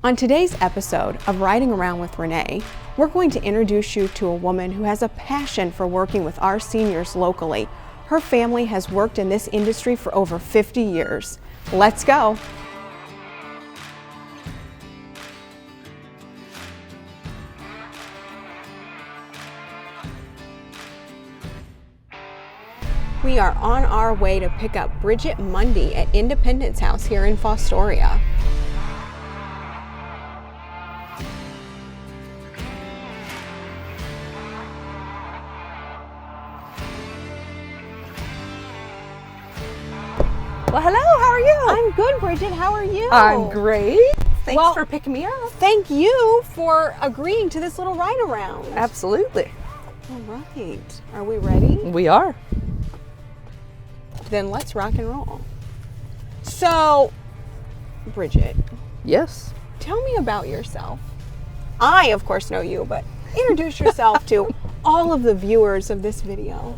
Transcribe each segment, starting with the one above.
On today's episode of Riding Around with Renee, we're going to introduce you to a woman who has a passion for working with our seniors locally. Her family has worked in this industry for over 50 years. Let's go. We are on our way to pick up Bridgett Mundy at Independence House here in Fostoria. Well, hello, how are you? I'm good, Bridgett. How are you? I'm great. Thanks for picking me up. Thank you for agreeing to this little ride around. Absolutely. All right. Are we ready? We are. Then let's rock and roll. So, Bridgett. Yes. Tell me about yourself. I, of course, know you, but introduce yourself to all of the viewers of this video.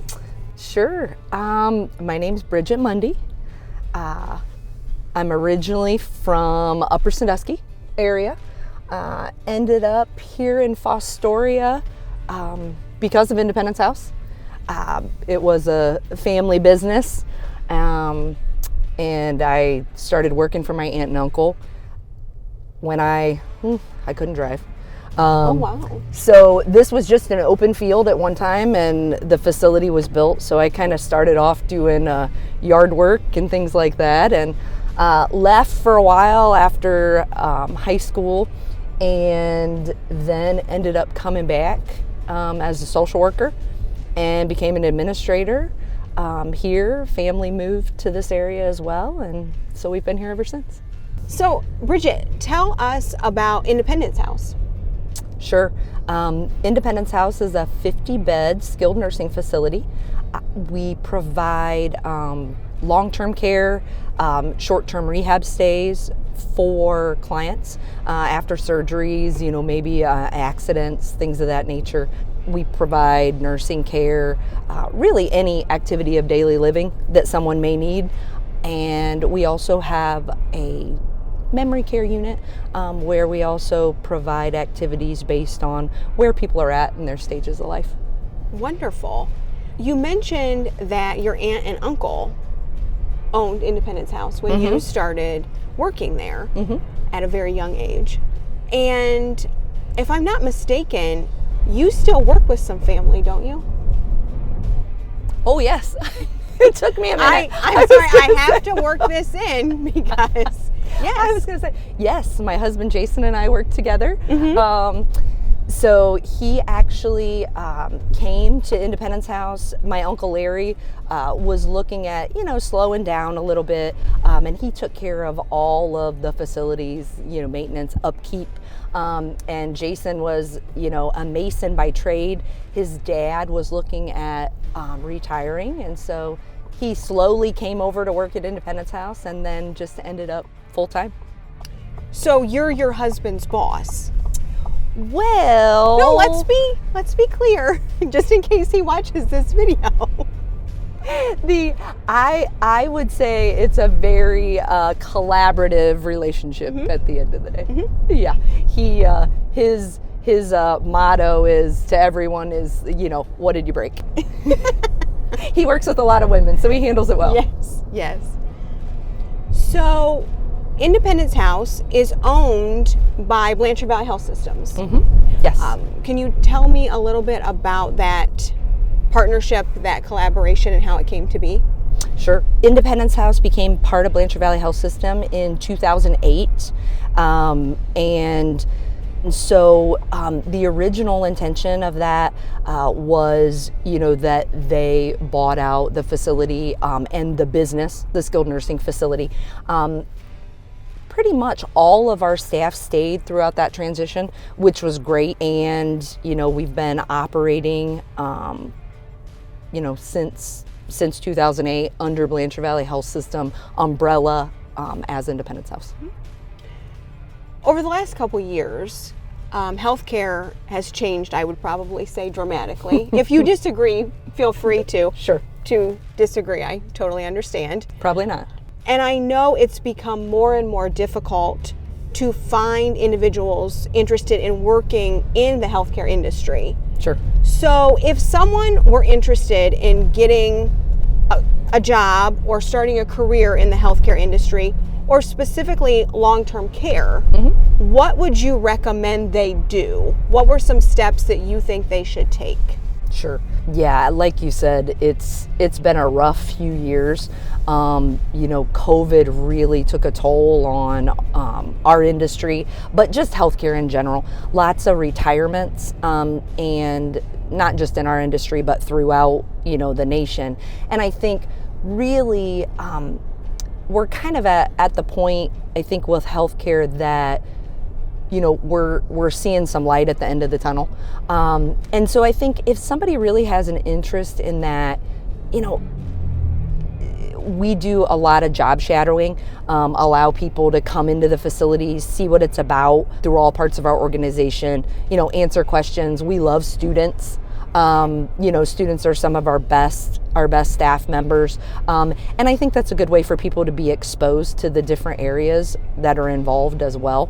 Sure. My name's Bridgett Mundy. I'm originally from Upper Sandusky area. Ended up here in Fostoria because of Independence House. It was a family business, and I started working for my aunt and uncle when I couldn't drive. Oh, wow. So this was just an open field at one time, and the facility was built. So I kind of started off doing yard work and things like that, and left for a while after high school, and then ended up coming back as a social worker and became an administrator here. Family moved to this area as well, and so we've been here ever since. So, Bridgett, tell us about Independence House. Sure. Independence House is a 50-bed skilled nursing facility. We provide long-term care, short-term rehab stays for clients after surgeries, maybe accidents, things of that nature. We provide nursing care, really any activity of daily living that someone may need. And we also have a memory care unit where we also provide activities based on where people are at in their stages of life. Wonderful. You mentioned that your aunt and uncle owned Independence House when you started working there at a very young age. And if I'm not mistaken, you still work with some family, don't you? Oh, yes. It took me a minute. I'm sorry, I have to work this in because, yes. I was going to say, yes, my husband Jason and I work together. So he actually came to Independence House. My Uncle Larry was looking at, slowing down a little bit, and he took care of all of the facilities, maintenance, upkeep. And Jason was, a mason by trade. His dad was looking at retiring, and so he slowly came over to work at Independence House and then just ended up full-time. So you're your husband's boss? Well, no, let's be clear, just in case he watches this video. I would say it's a very collaborative relationship at the end of the day. Yeah, his motto is to everyone is, what did you break? He works with a lot of women, so he handles it well. Yes. So, Independence House is owned by Blanchard Valley Health Systems. Yes. Can you tell me a little bit about that partnership, that collaboration, and how it came to be? Sure. Independence House became part of Blanchard Valley Health System in 2008, and so the original intention of that was, that they bought out the facility and the business, the skilled nursing facility. Pretty much all of our staff stayed throughout that transition, which was great. And, we've been operating, since 2008 under Blanchard Valley Health System umbrella as Independence House. Over the last couple years, healthcare has changed, I would probably say, dramatically. If you disagree, feel free to. Sure. To disagree, I totally understand. Probably not. And I know it's become more and more difficult to find individuals interested in working in the healthcare industry. Sure. So if someone were interested in getting a job or starting a career in the healthcare industry, or specifically long-term care, what would you recommend they do? What were some steps that you think they should take? Sure. Yeah, like you said, it's been a rough few years. COVID really took a toll on our industry, but just healthcare in general. Lots of retirements, and not just in our industry, but throughout, the nation. And I think really we're kind of at the point, I think, with healthcare that we're seeing some light at the end of the tunnel. And so I think if somebody really has an interest in that, we do a lot of job shadowing, allow people to come into the facilities, see what it's about through all parts of our organization, answer questions. We love students. Students are some of our best staff members. And I think that's a good way for people to be exposed to the different areas that are involved as well.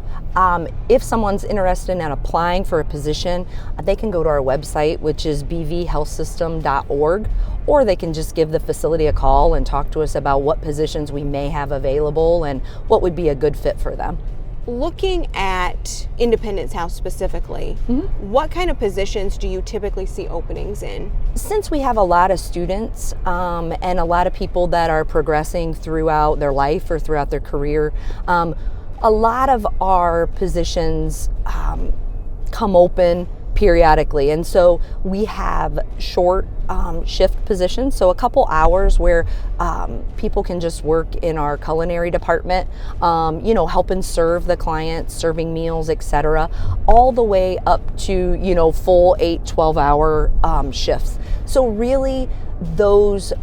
If someone's interested in applying for a position, they can go to our website, which is bvhealthsystem.org, or they can just give the facility a call and talk to us about what positions we may have available and what would be a good fit for them. Looking at Independence House specifically, what kind of positions do you typically see openings in? Since we have a lot of students and a lot of people that are progressing throughout their life or throughout their career, a lot of our positions come open periodically. And so we have short shift positions, so a couple hours where people can just work in our culinary department, helping serve the clients, serving meals, etc., all the way up to, full 8-12 hour shifts. So really those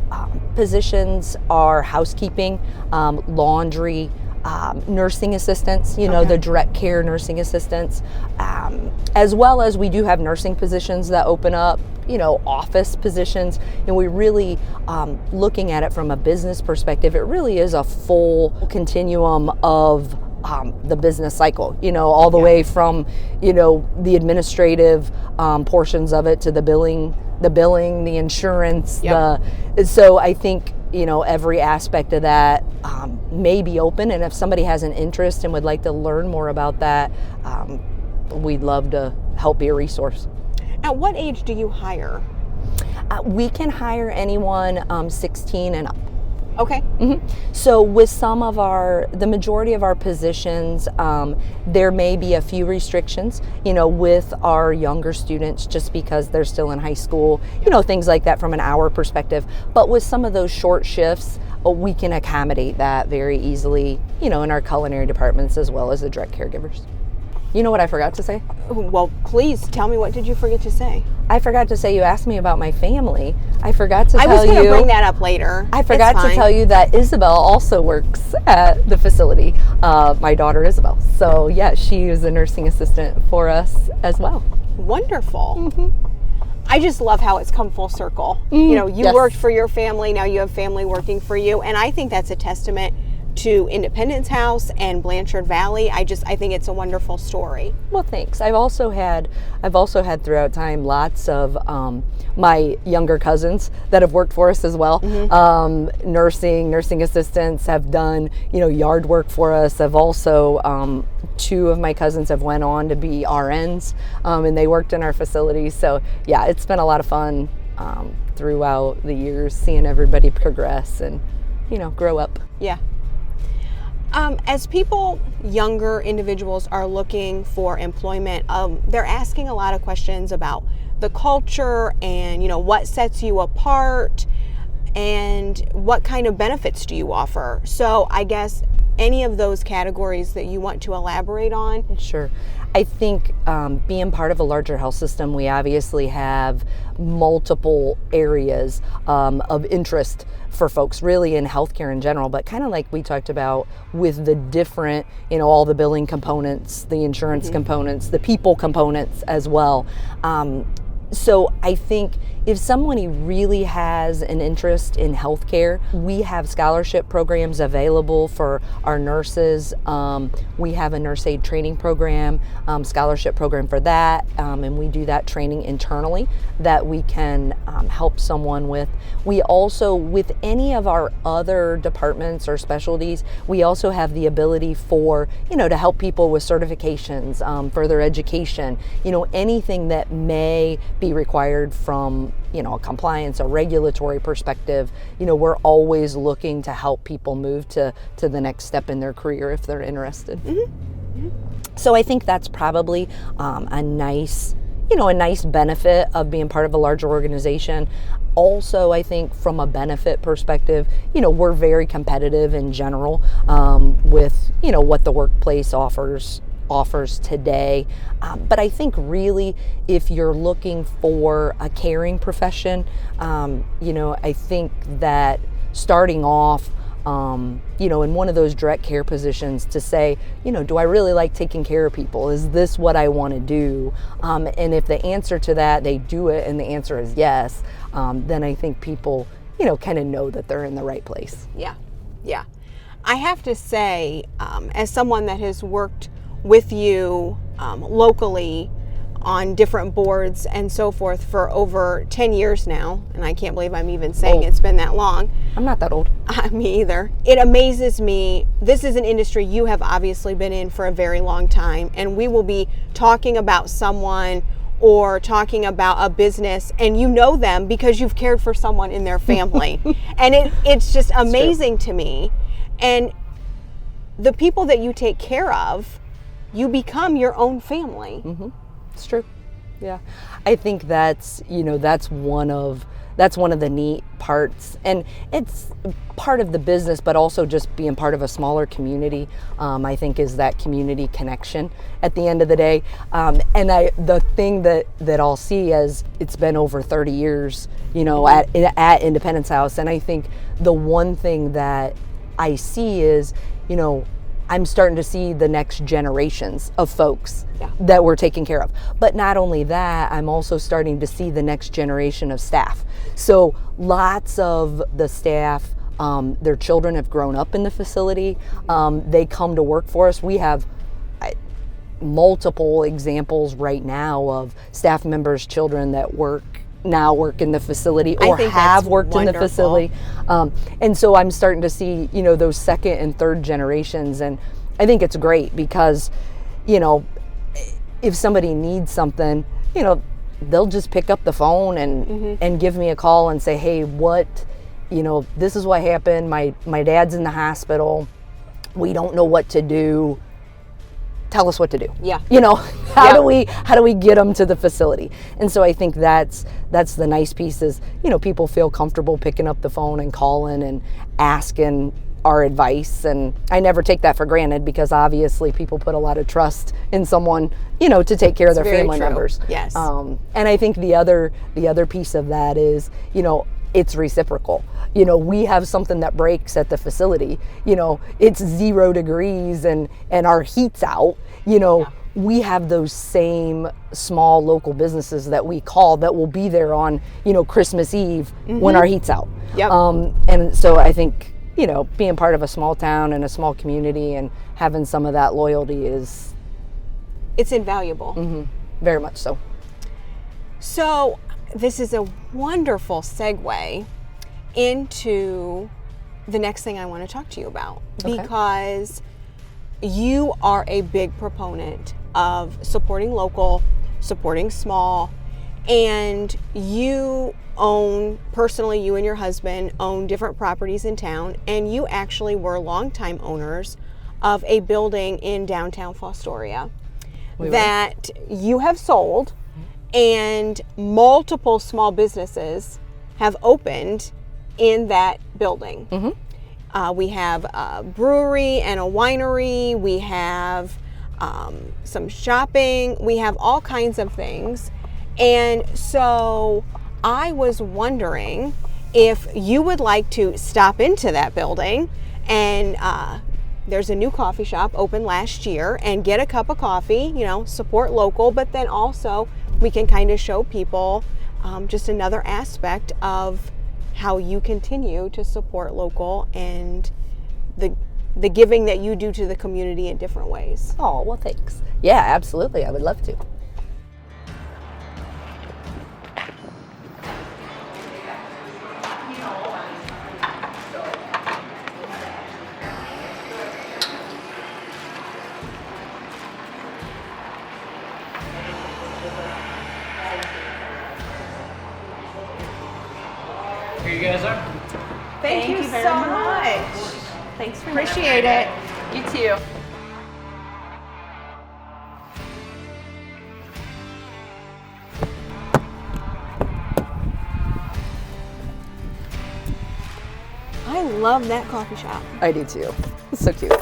positions are housekeeping, laundry, nursing assistants, the direct care nursing assistants, as well as we do have nursing positions that open up, office positions. And we really, looking at it from a business perspective, it really is a full continuum of the business cycle, all the way from, the administrative portions of it to the billing, the insurance, so I think, every aspect of that may be open. And if somebody has an interest and would like to learn more about that, we'd love to help be a resource. At what age do you hire? We can hire anyone 16 and up. Okay. So with the majority of our positions, there may be a few restrictions, with our younger students, just because they're still in high school, things like that from an hour perspective. But with some of those short shifts, we can accommodate that very easily, in our culinary departments as well as the direct caregivers. You know what I forgot to say? Well, please tell me, what did you forget to say? I forgot to say, you asked me about my family. I forgot to tell you. I was going to bring that up later. I forgot to tell you that Isabel also works at the facility, my daughter Isabel. So yeah, she is a nursing assistant for us as well. Wonderful. I just love how it's come full circle. You worked for your family, now you have family working for you. And I think that's a testament to Independence House and Blanchard Valley. I think it's a wonderful story. Well, thanks. I've also had throughout time lots of my younger cousins that have worked for us as well. Nursing assistants have done, yard work for us. I've also, 2 of my cousins have went on to be RNs, and they worked in our facilities. So yeah, it's been a lot of fun throughout the years, seeing everybody progress and, grow up. Yeah. As younger individuals are looking for employment, they're asking a lot of questions about the culture and, what sets you apart and what kind of benefits do you offer. So I guess any of those categories that you want to elaborate on? Sure. I think being part of a larger health system, we obviously have multiple areas of interest for folks really in healthcare in general, but kind of like we talked about with the different, all the billing components, the insurance components, the people components as well. So I think if somebody really has an interest in healthcare, we have scholarship programs available for our nurses. We have a nurse aid training program, scholarship program for that, and we do that training internally that we can help someone with. We also, with any of our other departments or specialties, we also have the ability for, to help people with certifications, further education, anything that may be required from, a compliance or regulatory perspective. We're always looking to help people move to the next step in their career if they're interested. Mm-hmm. So I think that's probably a nice benefit of being part of a larger organization. Also, I think from a benefit perspective, we're very competitive in general with, what the workplace offers today. But I think really if you're looking for a caring profession, I think that starting off, in one of those direct care positions to say, do I really like taking care of people? Is this what I want to do? And if the answer to that, they do it and the answer is yes, then I think people, kind of know that they're in the right place. Yeah. I have to say, as someone that has worked with you locally on different boards and so forth for over 10 years now, and I can't believe I'm even saying it's been that long. I'm not that old. Me either. It amazes me. This is an industry you have obviously been in for a very long time, and we will be talking about someone or talking about a business and you know them because you've cared for someone in their family. And it's just amazing to me. And the people that you take care of, you become your own family. Mm-hmm. It's true. Yeah. I think that's one of the neat parts, and it's part of the business, but also just being part of a smaller community, I think is that community connection at the end of the day. And the thing that I'll see as it's been over 30 years, at Independence House. And I think the one thing that I see is, I'm starting to see the next generations of folks that we're taking care of. But not only that, I'm also starting to see the next generation of staff. So lots of the staff, their children have grown up in the facility. They come to work for us. We have multiple examples right now of staff members' children that work in the facility or have worked in the facility. And so I'm starting to see, those second and third generations. And I think it's great because, if somebody needs something, they'll just pick up the phone and give me a call and say, hey, this is what happened. My dad's in the hospital. We don't know what to do. Tell us what to do. Yeah. How do we get them to the facility? And so I think that's the nice piece is, people feel comfortable picking up the phone and calling and asking our advice. And I never take that for granted because obviously people put a lot of trust in someone, to take care of their family members. Yes. And I think the other piece of that is, it's reciprocal. We have something that breaks at the facility. It's 0 degrees and our heat's out. We have those same small local businesses that we call that will be there on, Christmas Eve when our heat's out. Yep. And so I think, being part of a small town and a small community and having some of that loyalty it's invaluable. Mm-hmm. Very much so. So this is a wonderful segue into the next thing I want to talk to you about, because you are a big proponent of supporting local, supporting small, and you and your husband own different properties in town, and you actually were longtime owners of a building in downtown Fostoria that you have sold, and multiple small businesses have opened in that building. Mm-hmm. We have a brewery and a winery. We have some shopping. We have all kinds of things. And so I was wondering if you would like to stop into that building, and there's a new coffee shop open last year, and get a cup of coffee, support local, but then also we can kind of show people just another aspect of how you continue to support local and the giving that you do to the community in different ways. Oh, well, thanks. Yeah, absolutely. I would love to. Here you guys are. Thank you very so much. much. Thanks for Appreciate it. You too. I love that coffee shop. I do too. It's so cute.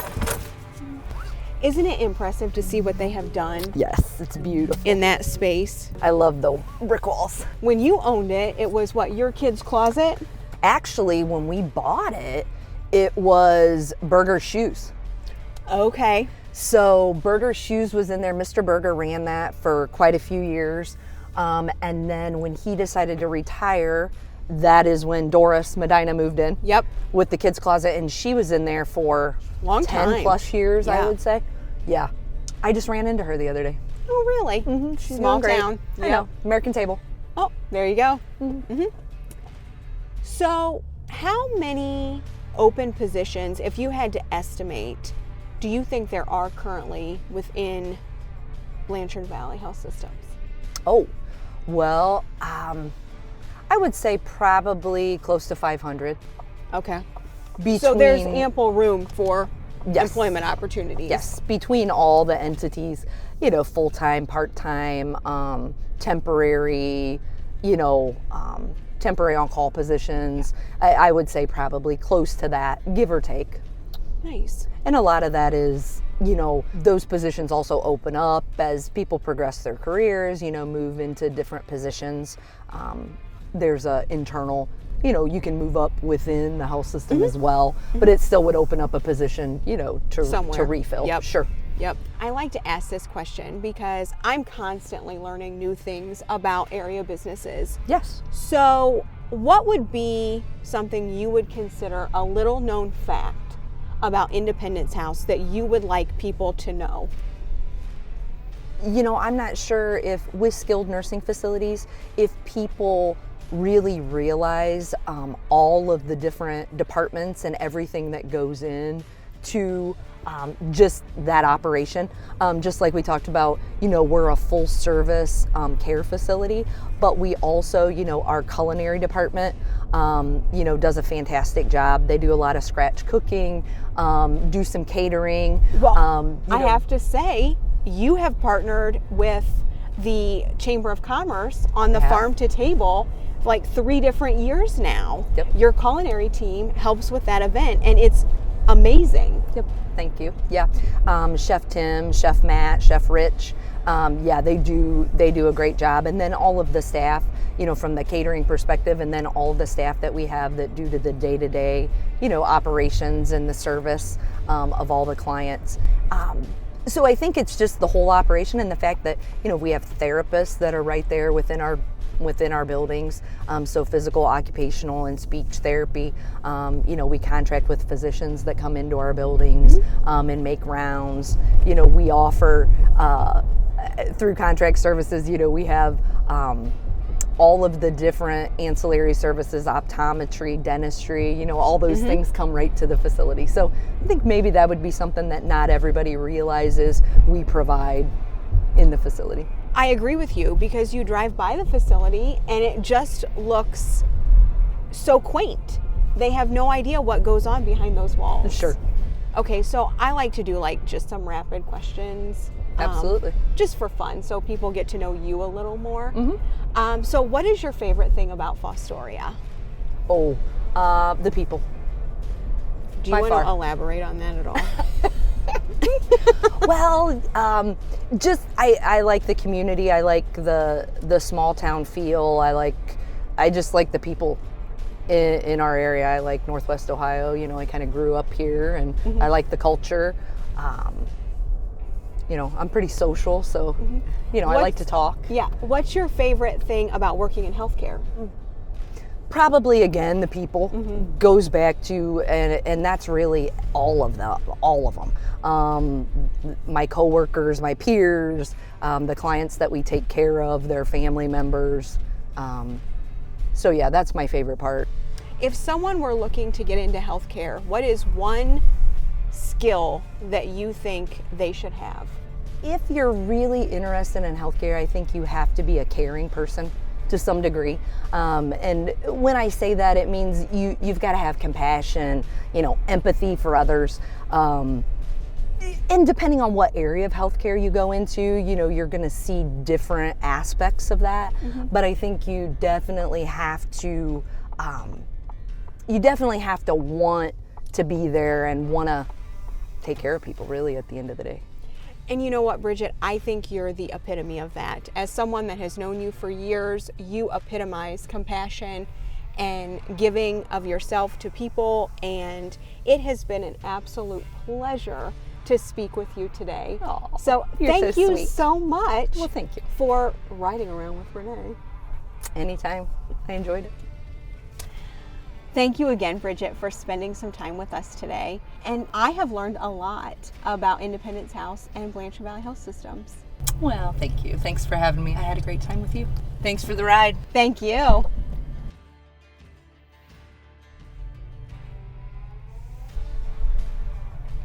Isn't it impressive to see what they have done Yes, it's beautiful. in that space? I love the brick walls. When you owned it, it was what, your kid's closet? Actually, when we bought it, it was Burger's Shoes. Okay. So Burger's Shoes was in there. Mr. Burger ran that for quite a few years. And then when he decided to retire, that is when Doris Medina moved in. Yep. With the kids' closet, and she was in there for Long 10 time. plus years, Yeah. I would say. Yeah. I just ran into her the other day. Oh, really? She's Small doing great. town. I know. American Table. Oh, there you go. So, how many open positions, if you had to estimate, do you think there are currently within Blanchard Valley Health Systems? Oh, well, I would say probably close to 500. Okay. Between, So there's ample room for Yes. employment opportunities. Yes, between all the entities, full-time, part-time, temporary, temporary on-call positions. I would say probably close to that, give or take. Nice. And a lot of that is, those positions also open up as people progress their careers, move into different positions. There's a internal, you can move up within the health system as well, but it still would open up a position, to Somewhere. refill. Yep. Sure. Yep. I like to ask this question because I'm constantly learning new things about area businesses. Yes. So, what would be something you would consider a little known fact about Independence House that you would like people to know? I'm not sure if with skilled nursing facilities, if people really realize all of the different departments and everything that goes in to just that operation. Just like we talked about, we're a full service care facility, but we also, our culinary department, does a fantastic job. They do a lot of scratch cooking, do some catering. Well, I have to say, you have partnered with the Chamber of Commerce on the Farm to Table for like 3 different years now. Yep. Your culinary team helps with that event, and it's amazing. Yep, thank you. Yeah, Chef Tim, Chef Matt, Chef Rich, they do a great job. And then all of the staff, from the catering perspective, and then all of the staff that we have that do to the day-to-day, operations and the service of all the clients. So I think it's just the whole operation and the fact that, we have therapists that are right there within our buildings, so physical, occupational, and speech therapy. We contract with physicians that come into our buildings and make rounds. We offer, through contract services, we have all of the different ancillary services, optometry, dentistry, all those things come right to the facility. So I think maybe that would be something that not everybody realizes we provide in the facility. I agree with you because you drive by the facility and it just looks so quaint. They have no idea what goes on behind those walls. Sure. Okay, so I like to do just some rapid questions. Absolutely. Just for fun, so people get to know you a little more. So what is your favorite thing about Fostoria? Oh, the people. Do you By want far. to elaborate on that at all? Well, I like the community. I like the small town feel. I just like the people in our area. I like Northwest Ohio. I kind of grew up here, and I like the culture. I'm pretty social, so, I like to talk. Yeah. What's your favorite thing about working in healthcare? Probably, again, the people. Goes back to, and that's really all of them. My coworkers, my peers, the clients that we take care of, their family members. So yeah, that's my favorite part. If someone were looking to get into healthcare, what is one skill that you think they should have? If you're really interested in healthcare, I think you have to be a caring person to some degree. And when I say that, it means you've got to have compassion, empathy for others. And depending on what area of healthcare you go into, you're going to see different aspects of that. But I think you definitely have to want to be there and want to take care of people, really, at the end of the day. And you know what, Bridgett? I think you're the epitome of that. As someone that has known you for years, you epitomize compassion and giving of yourself to people. And it has been an absolute pleasure to speak with you today. Aww, so thank you sweet. So much. Well, thank you. For riding around with Renee. Anytime. I enjoyed it. Thank you again, Bridgett, for spending some time with us today. And I have learned a lot about Independence House and Blanchard Valley Health Systems. Well, thank you. Thanks for having me. I had a great time with you. Thanks for the ride. Thank you.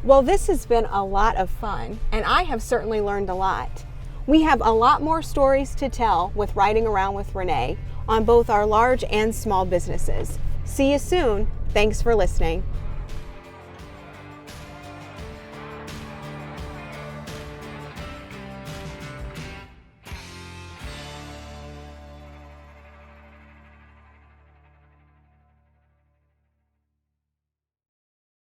Well, this has been a lot of fun, and I have certainly learned a lot. We have a lot more stories to tell with Riding Around with Renee on both our large and small businesses. See you soon. Thanks for listening.